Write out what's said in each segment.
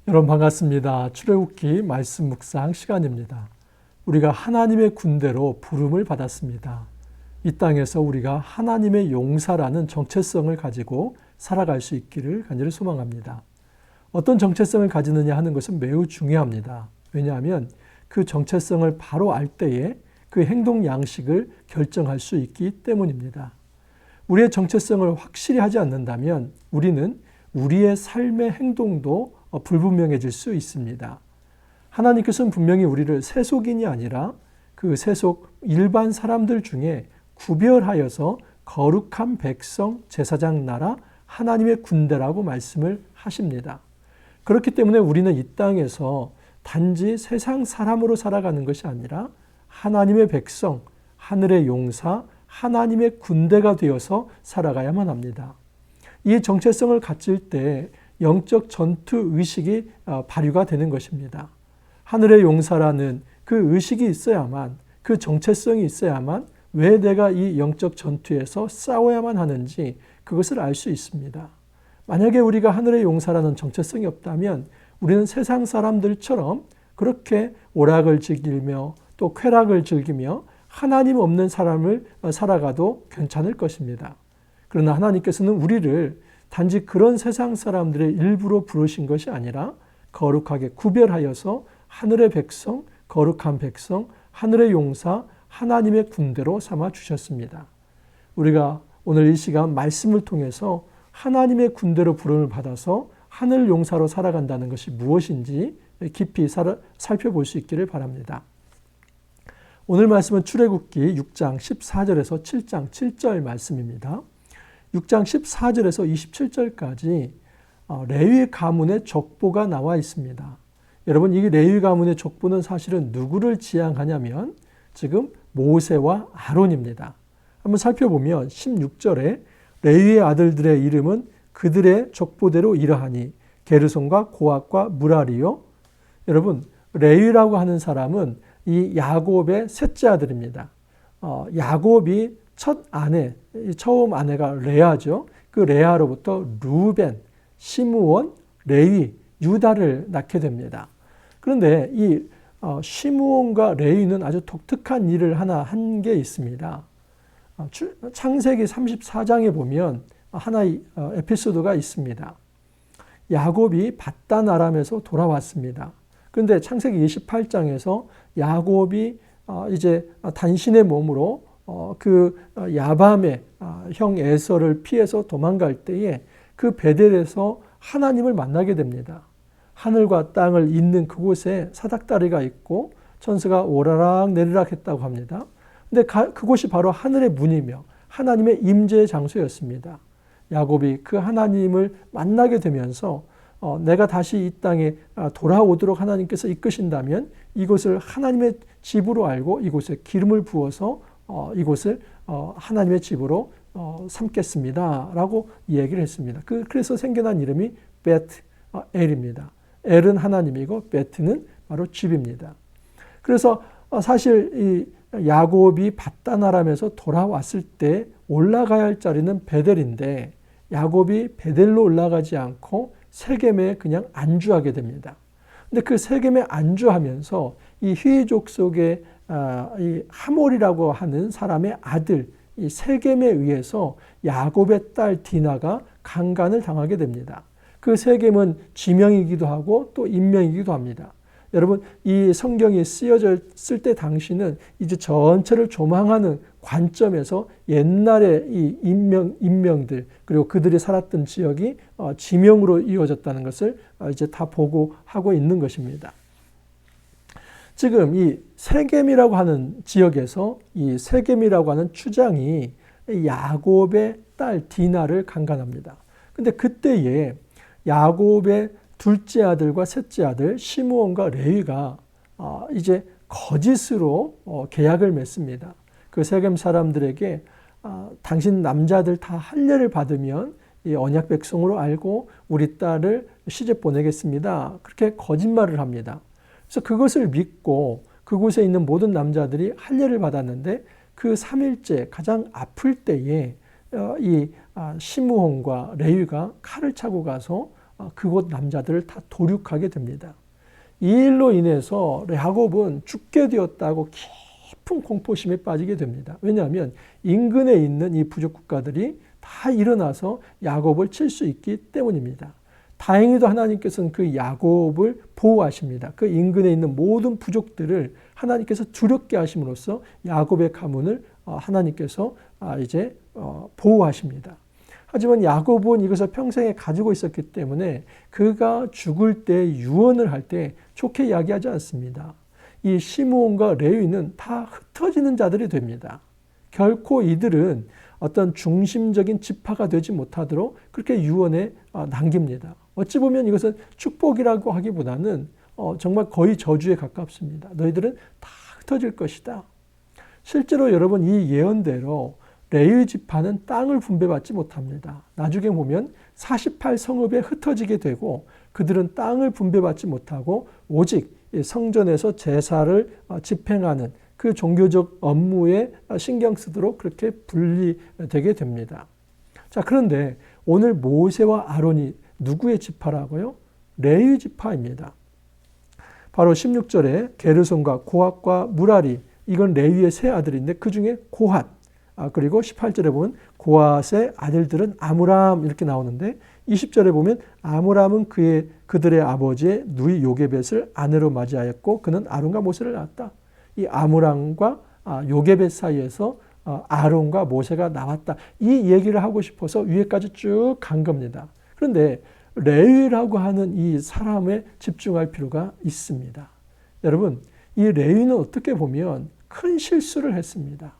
여러분 반갑습니다. 출애굽기 말씀 묵상 시간입니다. 우리가 하나님의 군대로 부름을 받았습니다. 이 땅에서 우리가 하나님의 용사라는 정체성을 가지고 살아갈 수 있기를 간절히 소망합니다. 어떤 정체성을 가지느냐 하는 것은 매우 중요합니다. 왜냐하면 그 정체성을 바로 알 때에 그 행동 양식을 결정할 수 있기 때문입니다. 우리의 정체성을 확실히 하지 않는다면 우리는 우리의 삶의 행동도 불분명해질 수 있습니다. 하나님께서는 분명히 우리를 세속인이 아니라 그 세속 일반 사람들 중에 구별하여서 거룩한 백성, 제사장 나라, 하나님의 군대라고 말씀을 하십니다. 그렇기 때문에 우리는 이 땅에서 단지 세상 사람으로 살아가는 것이 아니라 하나님의 백성, 하늘의 용사, 하나님의 군대가 되어서 살아가야만 합니다. 이 정체성을 갖출 때 영적 전투 의식이 발휘가 되는 것입니다. 하늘의 용사라는 그 의식이 있어야만, 그 정체성이 있어야만 왜 내가 이 영적 전투에서 싸워야만 하는지 그것을 알 수 있습니다. 만약에 우리가 하늘의 용사라는 정체성이 없다면 우리는 세상 사람들처럼 그렇게 오락을 즐기며 또 쾌락을 즐기며 하나님 없는 삶을 살아가도 괜찮을 것입니다. 그러나 하나님께서는 우리를 단지 그런 세상 사람들의 일부로 부르신 것이 아니라 거룩하게 구별하여서 하늘의 백성, 거룩한 백성, 하늘의 용사, 하나님의 군대로 삼아 주셨습니다. 우리가 오늘 이 시간 말씀을 통해서 하나님의 군대로 부름을 받아서 하늘 용사로 살아간다는 것이 무엇인지 깊이 살펴볼 수 있기를 바랍니다. 오늘 말씀은 출애굽기 6장 14절에서 7장 7절 말씀입니다. 6장 14절에서 27절까지 레위 가문의 족보가 나와 있습니다. 여러분, 이 레위 가문의 족보는 사실은 누구를 지향하냐면 지금 모세와 아론입니다. 한번 살펴보면 16절에 레위의 아들들의 이름은 그들의 족보대로 이러하니 게르손과 고핫과 무라리요. 여러분, 레위라고 하는 사람은 이 야곱의 셋째 아들입니다. 야곱이 첫 아내, 처음 아내가 레아죠. 그 레아로부터 루벤, 시므온, 레위, 유다를 낳게 됩니다. 그런데 이 시므온과 레위는 아주 독특한 일을 하나 한 게 있습니다. 창세기 34장에 보면 하나의 에피소드가 있습니다. 야곱이 밧단 아람에서 돌아왔습니다. 그런데 창세기 28장에서 야곱이 이제 단신의 몸으로 그 야밤에 형 에서를 피해서 도망갈 때에 그 베델에서 하나님을 만나게 됩니다. 하늘과 땅을 잇는 그곳에 사닥다리가 있고 천사가 오라락 내리락 했다고 합니다. 근데 그곳이 바로 하늘의 문이며 하나님의 임재의 장소였습니다. 야곱이 그 하나님을 만나게 되면서 내가 다시 이 땅에 돌아오도록 하나님께서 이끄신다면 이곳을 하나님의 집으로 알고 이곳에 기름을 부어서 이곳을 하나님의 집으로 삼겠습니다 라고 얘기를 했습니다. 그래서 생겨난 이름이 벳엘입니다. 엘은 하나님이고 베트는 바로 집입니다. 그래서 사실 이 야곱이 밧단 아람에서 돌아왔을 때 올라가야 할 자리는 베델인데 야곱이 베델로 올라가지 않고 세겜에 그냥 안주하게 됩니다. 근데 그 세겜에 안주하면서 이 히족 속의 이 하몰이라고 하는 사람의 아들 이 세겜에 의해서 야곱의 딸 디나가 강간을 당하게 됩니다. 그 세겜은 지명이기도 하고 또 인명이기도 합니다. 여러분, 이 성경이 쓰여졌을 때 당시는 이제 전체를 조망하는 관점에서 옛날의 이 인명들 그리고 그들이 살았던 지역이 지명으로 이루어졌다는 것을 이제 다 보고 하고 있는 것입니다. 지금 이 세겜이라고 하는 지역에서 이 세겜이라고 하는 추장이 야곱의 딸 디나를 강간합니다. 근데 그때에 야곱의 둘째 아들과 셋째 아들 시므온과 레위가 이제 거짓으로 계약을 맺습니다. 그 세겜 사람들에게 당신 남자들 다 할례를 받으면 이 언약 백성으로 알고 우리 딸을 시집 보내겠습니다. 그렇게 거짓말을 합니다. 그래서 그것을 믿고 그곳에 있는 모든 남자들이 할례를 받았는데 그 3일째 가장 아플 때에 이 시므온과 레위가 칼을 차고 가서 그곳 남자들을 다 도륙하게 됩니다. 이 일로 인해서 야곱은 죽게 되었다고 깊은 공포심에 빠지게 됩니다. 왜냐하면 인근에 있는 이 부족 국가들이 다 일어나서 야곱을 칠 수 있기 때문입니다. 다행히도 하나님께서는 그 야곱을 보호하십니다. 그 인근에 있는 모든 부족들을 하나님께서 두렵게 하심으로써 야곱의 가문을 하나님께서 이제 보호하십니다. 하지만 야곱은 이것을 평생에 가지고 있었기 때문에 그가 죽을 때 유언을 할 때 좋게 이야기하지 않습니다. 이 시므온과 레위는 다 흩어지는 자들이 됩니다. 결코 이들은 어떤 중심적인 지파가 되지 못하도록 그렇게 유언에 남깁니다. 어찌 보면 이것은 축복이라고 하기보다는 정말 거의 저주에 가깝습니다. 너희들은 다 흩어질 것이다. 실제로 여러분 이 예언대로 레위 지파는 땅을 분배받지 못합니다. 나중에 보면 48성읍에 흩어지게 되고 그들은 땅을 분배받지 못하고 오직 성전에서 제사를 집행하는 그 종교적 업무에 신경 쓰도록 그렇게 분리되게 됩니다. 자, 그런데 오늘 모세와 아론이 누구의 지파라고요? 레위 지파입니다. 바로 16절에 게르손과 고핫과 무라리, 이건 레위의 세 아들인데 그 중에 고핫, 그리고 18절에 보면 고핫의 아들들은 아므람 이렇게 나오는데 20절에 보면 아므람은 그들의 아버지의 누이 요게벳을 아내로 맞이하였고 그는 아론과 모세를 낳았다. 이 아므람과 요게벳 사이에서 아론과 모세가 나왔다. 이 얘기를 하고 싶어서 위에까지 쭉 간 겁니다. 그런데 레위라고 하는 이 사람에 집중할 필요가 있습니다. 여러분, 이 레위는 어떻게 보면 큰 실수를 했습니다.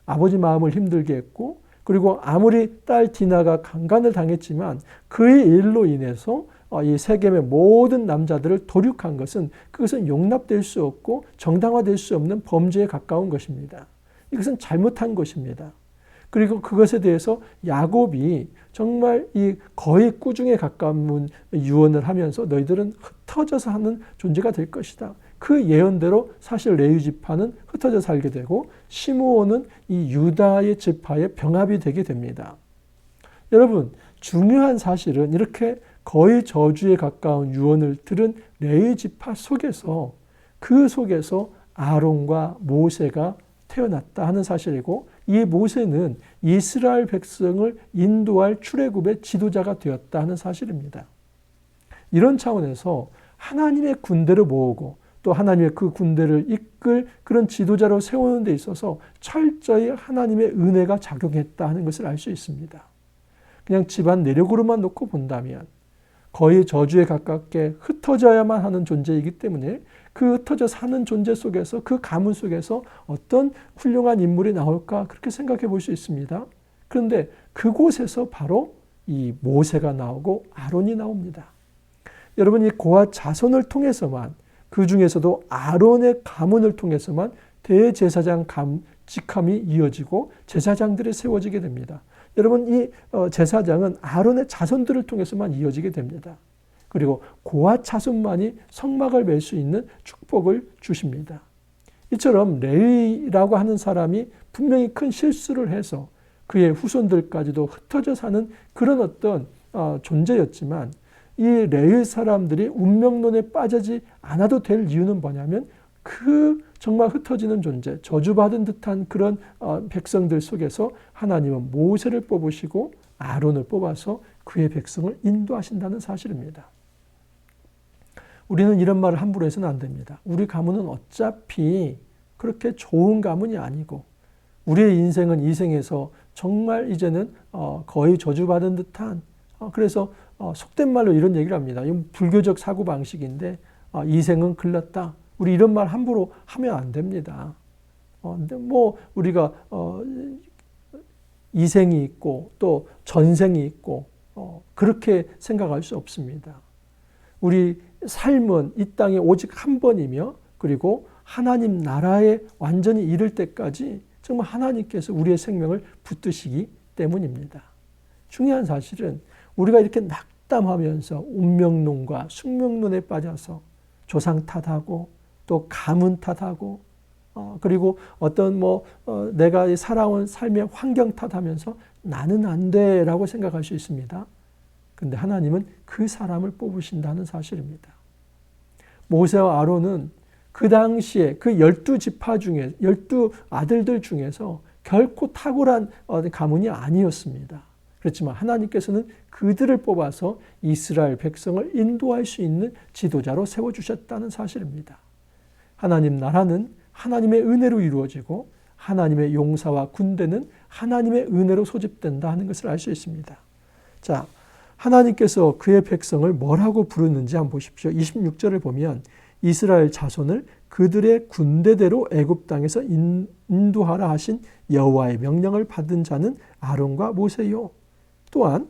아버지 마음을 힘들게 했고 그리고 아무리 딸 디나가 강간을 당했지만 그의 일로 인해서 이 세겜의 모든 남자들을 도륙한 것은 그것은 용납될 수 없고 정당화될 수 없는 범죄에 가까운 것입니다. 이것은 잘못한 것입니다. 그리고 그것에 대해서 야곱이 정말 이 거의 꾸중에 가까운 유언을 하면서 너희들은 흩어져서 하는 존재가 될 것이다. 그 예언대로 사실 레위 지파는 흩어져 살게 되고 시므온은 이 유다의 지파의 병합이 되게 됩니다. 여러분, 중요한 사실은 이렇게 거의 저주에 가까운 유언을 들은 레위 지파 속에서 그 속에서 아론과 모세가 태어났다 하는 사실이고 이 모세는 이스라엘 백성을 인도할 출애굽의 지도자가 되었다 하는 사실입니다. 이런 차원에서 하나님의 군대를 모으고 또 하나님의 그 군대를 이끌 그런 지도자로 세우는 데 있어서 철저히 하나님의 은혜가 작용했다 하는 것을 알 수 있습니다. 그냥 집안 내력으로만 놓고 본다면 거의 저주에 가깝게 흩어져야만 하는 존재이기 때문에 그 흩어져 사는 존재 속에서 그 가문 속에서 어떤 훌륭한 인물이 나올까 그렇게 생각해 볼 수 있습니다. 그런데 그곳에서 바로 이 모세가 나오고 아론이 나옵니다. 여러분 이 고핫 자손을 통해서만 그 중에서도 아론의 가문을 통해서만 대제사장 직함이 이어지고 제사장들이 세워지게 됩니다. 여러분 이 제사장은 아론의 자손들을 통해서만 이어지게 됩니다. 그리고 고핫 자손만이 성막을 맬 수 있는 축복을 주십니다. 이처럼 레위라고 하는 사람이 분명히 큰 실수를 해서 그의 후손들까지도 흩어져 사는 그런 어떤 존재였지만 이 레위 사람들이 운명론에 빠지지 않아도 될 이유는 뭐냐면 그 정말 흩어지는 존재, 저주받은 듯한 그런 백성들 속에서 하나님은 모세를 뽑으시고 아론을 뽑아서 그의 백성을 인도하신다는 사실입니다. 우리는 이런 말을 함부로 해서는 안 됩니다. 우리 가문은 어차피 그렇게 좋은 가문이 아니고 우리의 인생은 이 생에서 정말 이제는 거의 저주받은 듯한 그래서 속된 말로 이런 얘기를 합니다. 이건 불교적 사고방식인데 이 생은 글렀다. 우리 이런 말 함부로 하면 안 됩니다. 근데 뭐 우리가 이생이 있고 또 전생이 있고 그렇게 생각할 수 없습니다. 우리 삶은 이 땅에 오직 한 번이며 그리고 하나님 나라에 완전히 이를 때까지 정말 하나님께서 우리의 생명을 붙드시기 때문입니다. 중요한 사실은 우리가 이렇게 낙담하면서 운명론과 숙명론에 빠져서 조상 탓하고 또 가문 탓하고 그리고 어떤 내가 살아온 삶의 환경 탓하면서 나는 안 돼라고 생각할 수 있습니다. 근데 하나님은 그 사람을 뽑으신다는 사실입니다. 모세와 아론은 그 당시에 그 12지파 중에 12아들들 중에서 결코 탁월한 가문이 아니었습니다. 그렇지만 하나님께서는 그들을 뽑아서 이스라엘 백성을 인도할 수 있는 지도자로 세워주셨다는 사실입니다. 하나님 나라는 하나님의 은혜로 이루어지고 하나님의 용사와 군대는 하나님의 은혜로 소집된다 하는 것을 알 수 있습니다. 자, 하나님께서 그의 백성을 뭐라고 부르는지 한번 보십시오. 26절을 보면 이스라엘 자손을 그들의 군대대로 애굽 땅에서 인도하라 하신 여호와의 명령을 받은 자는 아론과 모세요. 또한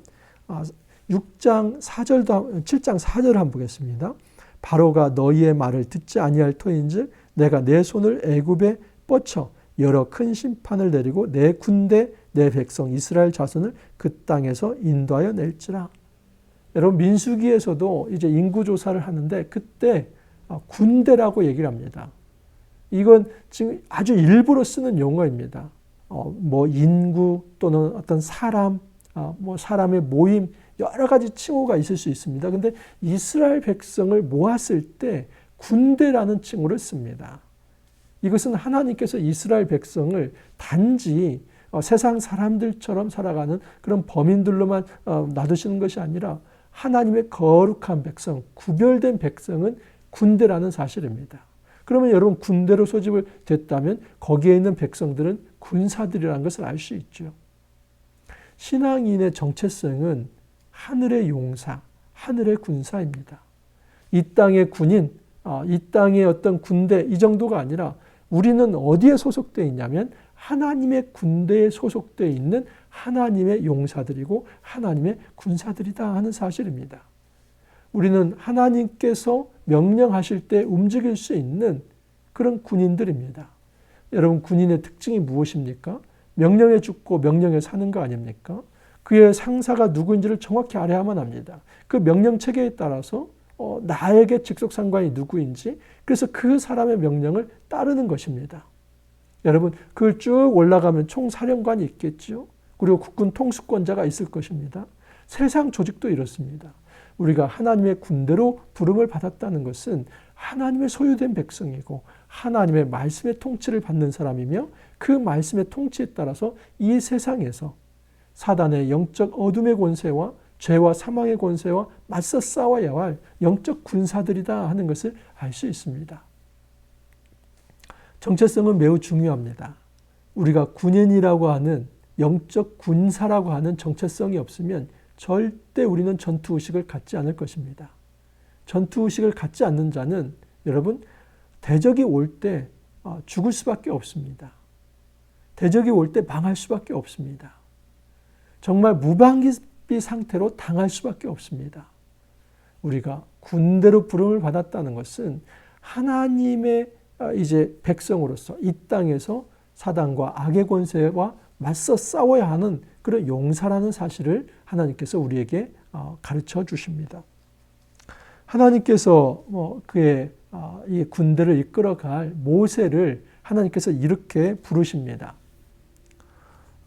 7장 4절을 한번 보겠습니다. 바로가 너희의 말을 듣지 아니할 터인즉 내가 내 손을 애굽에 뻗쳐 여러 큰 심판을 내리고 내 군대 내 백성 이스라엘 자손을 그 땅에서 인도하여 낼지라. 여러분 민수기에서도 이제 인구 조사를 하는데 그때 군대라고 얘기를 합니다. 이건 지금 아주 일부러 쓰는 용어입니다. 뭐 인구 또는 어떤 사람, 뭐 사람의 모임 여러 가지 칭호가 있을 수 있습니다. 근데 이스라엘 백성을 모았을 때 군대라는 칭호를 씁니다. 이것은 하나님께서 이스라엘 백성을 단지 세상 사람들처럼 살아가는 그런 범인들로만 놔두시는 것이 아니라 하나님의 거룩한 백성, 구별된 백성은 군대라는 사실입니다. 그러면 여러분 군대로 소집을 됐다면 거기에 있는 백성들은 군사들이라는 것을 알 수 있죠. 신앙인의 정체성은 하늘의 용사, 하늘의 군사입니다. 이 땅의 군인, 이 땅의 어떤 군대 이 정도가 아니라 우리는 어디에 소속되어 있냐면 하나님의 군대에 소속되어 있는 하나님의 용사들이고 하나님의 군사들이다 하는 사실입니다. 우리는 하나님께서 명령하실 때 움직일 수 있는 그런 군인들입니다. 여러분 군인의 특징이 무엇입니까? 명령에 죽고 명령에 사는 거 아닙니까? 그의 상사가 누구인지를 정확히 알아야만 합니다. 그 명령 체계에 따라서 나에게 직속상관이 누구인지 그래서 그 사람의 명령을 따르는 것입니다. 여러분 그걸 쭉 올라가면 총사령관이 있겠죠. 그리고 국군 통수권자가 있을 것입니다. 세상 조직도 이렇습니다. 우리가 하나님의 군대로 부름을 받았다는 것은 하나님의 소유된 백성이고 하나님의 말씀의 통치를 받는 사람이며 그 말씀의 통치에 따라서 이 세상에서 사단의 영적 어둠의 권세와 죄와 사망의 권세와 맞서 싸워야 할 영적 군사들이다 하는 것을 알 수 있습니다. 정체성은 매우 중요합니다. 우리가 군인이라고 하는 영적 군사라고 하는 정체성이 없으면 절대 우리는 전투의식을 갖지 않을 것입니다. 전투의식을 갖지 않는 자는 여러분 대적이 올 때 죽을 수밖에 없습니다. 대적이 올 때 망할 수밖에 없습니다. 정말 무방비 상태로 당할 수밖에 없습니다. 우리가 군대로 부름을 받았다는 것은 하나님의 이제 백성으로서 이 땅에서 사단과 악의 권세와 맞서 싸워야 하는 그런 용사라는 사실을 하나님께서 우리에게 가르쳐 주십니다. 하나님께서 그의 이 군대를 이끌어갈 모세를 하나님께서 이렇게 부르십니다.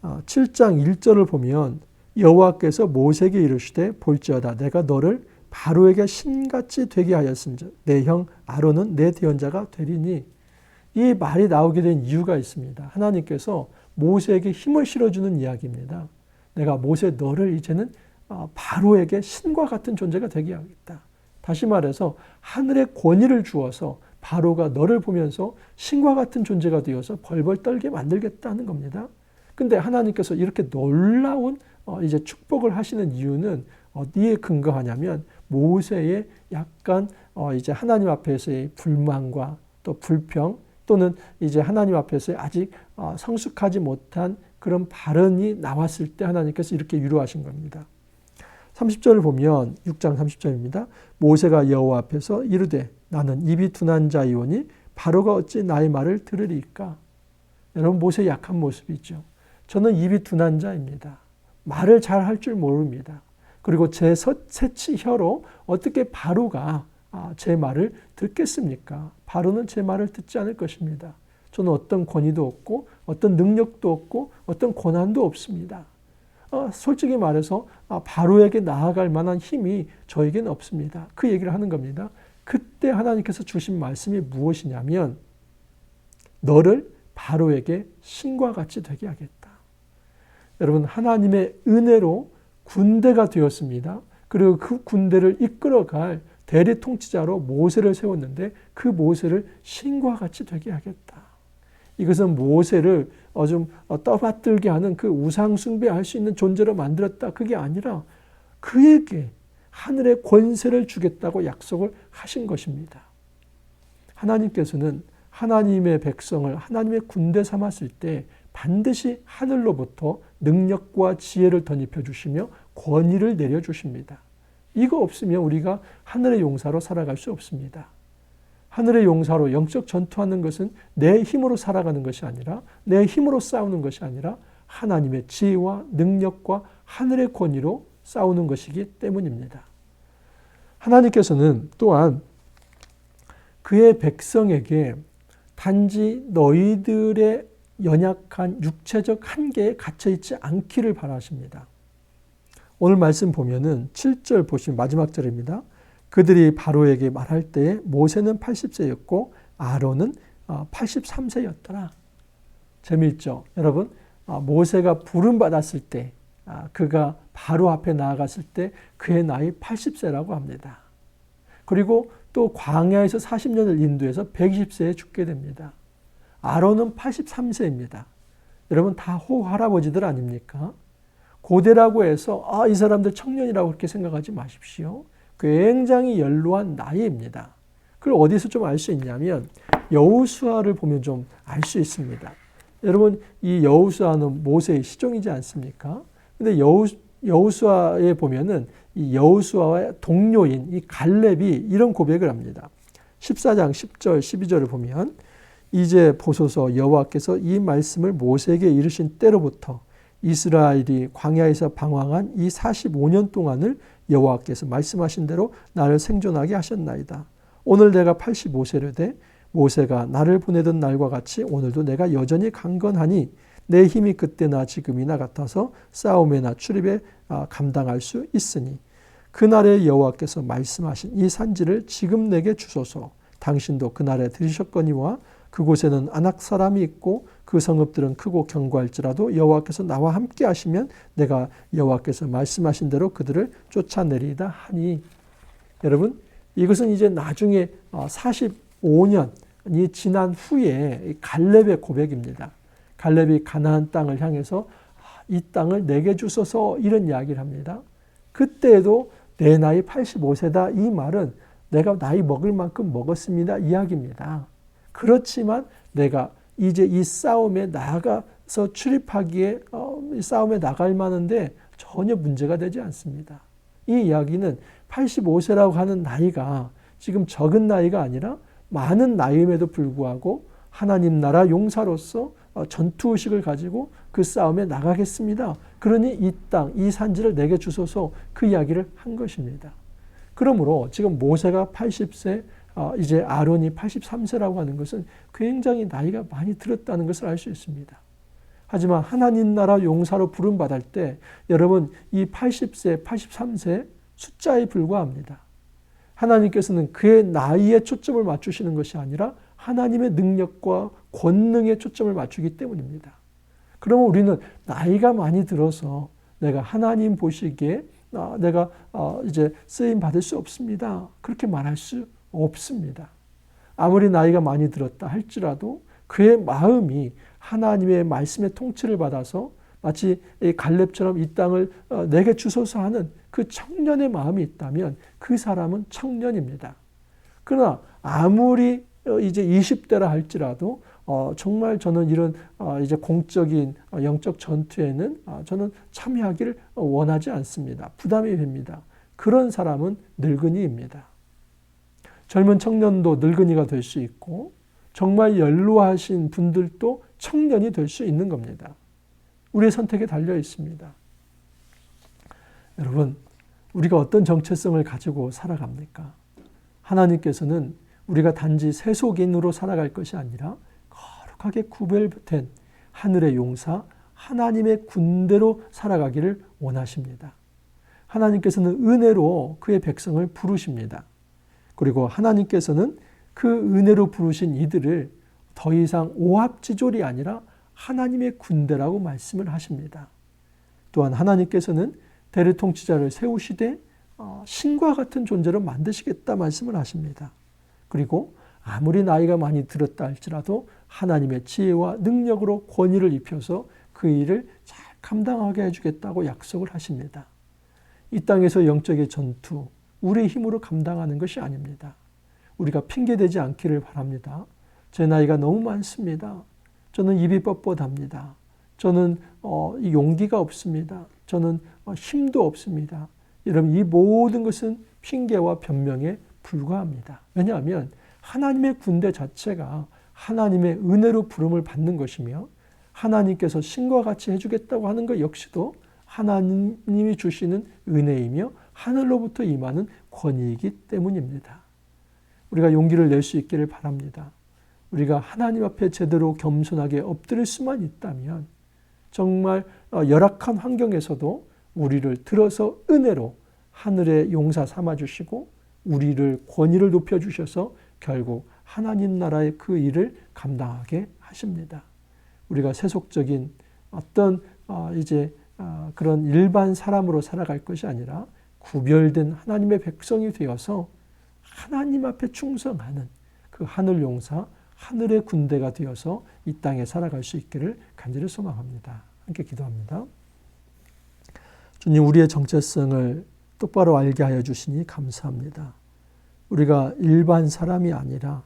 7장 1절을 보면 여호와께서 모세에게 이르시되 볼지어다 내가 너를 바로에게 신같이 되게 하였은즉 내 형 아론은 내 대언자가 되리니. 이 말이 나오게 된 이유가 있습니다. 하나님께서 모세에게 힘을 실어주는 이야기입니다. 내가 모세 너를 이제는 바로에게 신과 같은 존재가 되게 하겠다. 다시 말해서 하늘의 권위를 주어서 바로가 너를 보면서 신과 같은 존재가 되어서 벌벌 떨게 만들겠다는 겁니다. 근데 하나님께서 이렇게 놀라운 이제 축복을 하시는 이유는 어디에 근거하냐면 모세의 약간 이제 하나님 앞에서의 불만과 또 불평 또는 이제 하나님 앞에서 아직 성숙하지 못한 그런 발언이 나왔을 때 하나님께서 이렇게 위로하신 겁니다. 30절을 보면 6장 30절입니다. 모세가 여호와 앞에서 이르되 나는 입이 둔한 자이오니 바로가 어찌 나의 말을 들으리까. 여러분 모세의 약한 모습이죠. 저는 입이 둔한 자입니다. 말을 잘 할 줄 모릅니다. 그리고 제 새치 혀로 어떻게 바로가 제 말을 듣겠습니까? 바로는 제 말을 듣지 않을 것입니다. 저는 어떤 권위도 없고 어떤 능력도 없고 어떤 고난도 없습니다. 솔직히 말해서 바로에게 나아갈 만한 힘이 저에게는 없습니다. 그 얘기를 하는 겁니다. 그때 하나님께서 주신 말씀이 무엇이냐면 너를 바로에게 신과 같이 되게 하겠다. 여러분, 하나님의 은혜로 군대가 되었습니다. 그리고 그 군대를 이끌어갈 대리 통치자로 모세를 세웠는데 그 모세를 신과 같이 되게 하겠다. 이것은 모세를 좀 떠받들게 하는 그 우상 숭배할 수 있는 존재로 만들었다. 그게 아니라 그에게 하늘의 권세를 주겠다고 약속을 하신 것입니다. 하나님께서는 하나님의 백성을 하나님의 군대 삼았을 때 반드시 하늘로부터 능력과 지혜를 덧입혀 주시며 권위를 내려주십니다. 이거 없으면 우리가 하늘의 용사로 살아갈 수 없습니다. 하늘의 용사로 영적 전투하는 것은 내 힘으로 살아가는 것이 아니라 내 힘으로 싸우는 것이 아니라 하나님의 지혜와 능력과 하늘의 권위로 싸우는 것이기 때문입니다. 하나님께서는 또한 그의 백성에게 단지 너희들의 연약한 육체적 한계에 갇혀있지 않기를 바라십니다. 오늘 말씀 보면은 7절 보시면 마지막 절입니다. 그들이 바로에게 말할 때에 모세는 80세였고 아론은 83세였더라. 재미있죠? 여러분, 모세가 부름받았을 때 그가 바로 앞에 나아갔을 때 그의 나이 80세라고 합니다. 그리고 또 광야에서 40년을 인도해서 120세에 죽게 됩니다. 아론은 83세입니다. 여러분, 다 호할아버지들 아닙니까? 고대라고 해서 이 사람들 청년이라고 그렇게 생각하지 마십시오. 굉장히 연로한 나이입니다. 그걸 어디서 좀 알 수 있냐면 여호수아를 보면 좀 알 수 있습니다. 여러분, 이 여호수아는 모세의 시종이지 않습니까? 근데 여호수아에 보면은 이 여호수아의 동료인 이 갈렙이 이런 고백을 합니다. 14장 10절 12절을 보면 이제 보소서 여호와께서 이 말씀을 모세에게 이르신 때로부터 이스라엘이 광야에서 방황한 이 45년 동안을 여호와께서 말씀하신 대로 나를 생존하게 하셨나이다. 오늘 내가 85세를 돼 모세가 나를 보내던 날과 같이 오늘도 내가 여전히 강건하니 내 힘이 그때나 지금이나 같아서 싸움에나 출입에 감당할 수 있으니 그날에 여호와께서 말씀하신 이 산지를 지금 내게 주소서. 당신도 그날에 들으셨거니와 그곳에는 아낙 사람이 있고 그 성읍들은 크고 견고할지라도 여호와께서 나와 함께 하시면 내가 여호와께서 말씀하신 대로 그들을 쫓아내리이다 하니. 여러분, 이것은 이제 나중에 45년이 지난 후에 갈렙의 고백입니다. 갈렙이 가나안 땅을 향해서 이 땅을 내게 주소서 이런 이야기를 합니다. 그때에도 내 나이 85세다 이 말은 내가 나이 먹을 만큼 먹었습니다 이야기입니다. 그렇지만 내가 이제 이 싸움에 나가서 출입하기에 싸움에 나갈 만한데 전혀 문제가 되지 않습니다. 이 이야기는 85세라고 하는 나이가 지금 적은 나이가 아니라 많은 나이임에도 불구하고 하나님 나라 용사로서 전투의식을 가지고 그 싸움에 나가겠습니다. 그러니 이 땅, 이 산지를 내게 주소서 그 이야기를 한 것입니다. 그러므로 지금 모세가 80세, 이제 아론이 83세라고 하는 것은 굉장히 나이가 많이 들었다는 것을 알 수 있습니다. 하지만 하나님 나라 용사로 부름받을 때 여러분 이 80세, 83세 숫자에 불과합니다. 하나님께서는 그의 나이에 초점을 맞추시는 것이 아니라 하나님의 능력과 권능에 초점을 맞추기 때문입니다. 그러면 우리는 나이가 많이 들어서 내가 하나님 보시기에 내가 이제 쓰임 받을 수 없습니다. 그렇게 말할 수 없습니다. 아무리 나이가 많이 들었다 할지라도 그의 마음이 하나님의 말씀의 통치를 받아서 마치 갈렙처럼 이 땅을 내게 주소서 하는 그 청년의 마음이 있다면 그 사람은 청년입니다. 그러나 아무리 이제 20대라 할지라도 정말 저는 이런 이제 공적인 영적 전투에는 저는 참여하기를 원하지 않습니다. 부담이 됩니다. 그런 사람은 늙은이입니다. 젊은 청년도 늙은이가 될 수 있고 정말 연로하신 분들도 청년이 될 수 있는 겁니다. 우리의 선택에 달려 있습니다. 여러분, 우리가 어떤 정체성을 가지고 살아갑니까? 하나님께서는 우리가 단지 세속인으로 살아갈 것이 아니라 거룩하게 구별된 하늘의 용사, 하나님의 군대로 살아가기를 원하십니다. 하나님께서는 은혜로 그의 백성을 부르십니다. 그리고 하나님께서는 그 은혜로 부르신 이들을 더 이상 오합지졸이 아니라 하나님의 군대라고 말씀을 하십니다. 또한 하나님께서는 대리통치자를 세우시되 신과 같은 존재로 만드시겠다 말씀을 하십니다. 그리고 아무리 나이가 많이 들었다 할지라도 하나님의 지혜와 능력으로 권위를 입혀서 그 일을 잘 감당하게 해주겠다고 약속을 하십니다. 이 땅에서 영적의 전투, 우리의 힘으로 감당하는 것이 아닙니다. 우리가 핑계대지 않기를 바랍니다. 제 나이가 너무 많습니다. 저는 입이 뻣뻣합니다. 저는 용기가 없습니다. 저는 힘도 없습니다. 여러분, 이 모든 것은 핑계와 변명에 불과합니다. 왜냐하면 하나님의 군대 자체가 하나님의 은혜로 부름을 받는 것이며 하나님께서 신과 같이 해주겠다고 하는 것 역시도 하나님이 주시는 은혜이며 하늘로부터 임하는 권위이기 때문입니다. 우리가 용기를 낼 수 있기를 바랍니다. 우리가 하나님 앞에 제대로 겸손하게 엎드릴 수만 있다면 정말 열악한 환경에서도 우리를 들어서 은혜로 하늘의 용사 삼아주시고 우리를 권위를 높여주셔서 결국 하나님 나라의 그 일을 감당하게 하십니다. 우리가 세속적인 어떤 그런 일반 사람으로 살아갈 것이 아니라 구별된 하나님의 백성이 되어서 하나님 앞에 충성하는 그 하늘 용사, 하늘의 군대가 되어서 이 땅에 살아갈 수 있기를 간절히 소망합니다. 함께 기도합니다. 주님, 우리의 정체성을 똑바로 알게 하여 주시니 감사합니다. 우리가 일반 사람이 아니라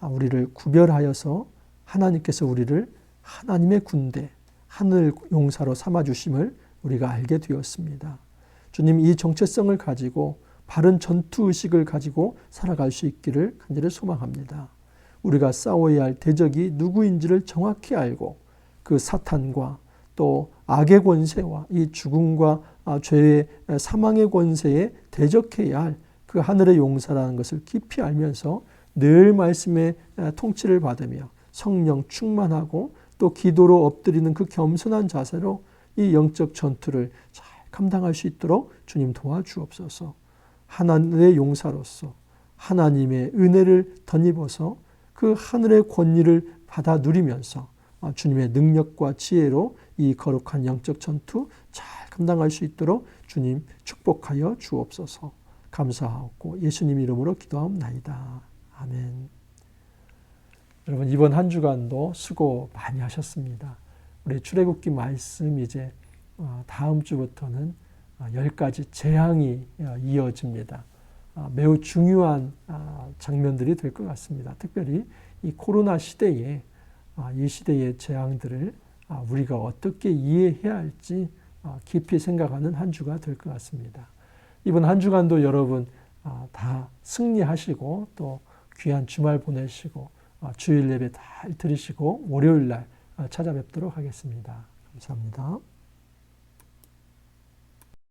우리를 구별하여서 하나님께서 우리를 하나님의 군대, 하늘 용사로 삼아주심을 우리가 알게 되었습니다. 주님, 이 정체성을 가지고 바른 전투의식을 가지고 살아갈 수 있기를 간절히 소망합니다. 우리가 싸워야 할 대적이 누구인지를 정확히 알고 그 사탄과 또 악의 권세와 이 죽음과 죄의 사망의 권세에 대적해야 할 그 하늘의 용사라는 것을 깊이 알면서 늘 말씀의 통치를 받으며 성령 충만하고 또 기도로 엎드리는 그 겸손한 자세로 이 영적 전투를 잘 감당할 수 있도록 주님 도와주옵소서. 하나님의 용사로서 하나님의 은혜를 덧입어서 그 하늘의 권위를 받아 누리면서 주님의 능력과 지혜로 이 거룩한 영적 전투 잘 감당할 수 있도록 주님 축복하여 주옵소서. 감사하고 예수님 이름으로 기도하옵나이다. 아멘. 여러분, 이번 한 주간도 수고 많이 하셨습니다. 우리 출애굽기 말씀 이제 다음 주부터는 10가지 재앙이 이어집니다. 매우 중요한 장면들이 될 것 같습니다. 특별히 이 코로나 시대에 이 시대의 재앙들을 우리가 어떻게 이해해야 할지 깊이 생각하는 한 주가 될 것 같습니다. 이번 한 주간도 여러분 다 승리하시고 또 귀한 주말 보내시고 주일 예배 잘 드리시고 월요일 날 찾아뵙도록 하겠습니다. 감사합니다.